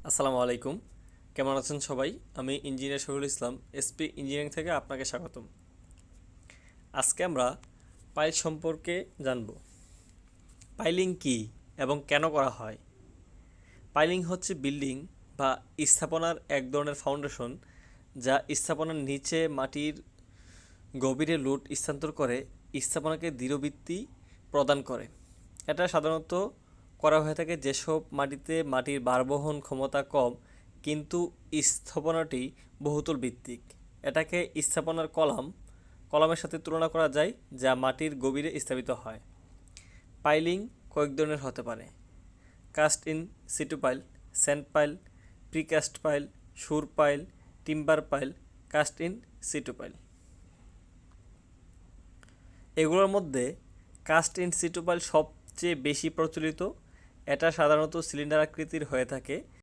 আসসালামু আলাইকুম। কেমন আছেন সবাই? আমি engineer Shahidul Islam, SP engineering থেকে আপনাকে স্বাগতম। আজকে আমরা পাইল সম্পর্কে জানব। পাইলিং কি এবং কেন করা হয়? পাইলিং হচ্ছে বিল্ডিং বা স্থাপনার এক ধরনের ফাউন্ডেশন, যা স্থাপনার নিচে মাটির গভীরে লোড স্থানান্তর করে স্থাপনাকে দৃঢ়বৃত্তি প্রদান করে। এটা সাধারণত করা হয়ে থাকে যেসব মাটিতে মাটির ভারবহন ক্ষমতা কম কিন্তু স্থাপনাটি বহুতল ভিত্তিক। এটাকে স্থাপনার কলামের সাথে তুলনা করা যায়, যা মাটির গভীরে স্থাপিত হয়। পাইলিং কয়েক ধরনের হতে পারে: cast in situ pile, sand pile, precast pile, সুর pile, timber pile, cast in situ pile. এগুলোর মধ্যে কাস্ট ইন সিটু পাইল সবচেয়ে বেশি প্রচলিত। এটা সাধারণত সিলিন্ডার আকৃতির হয়ে থাকে,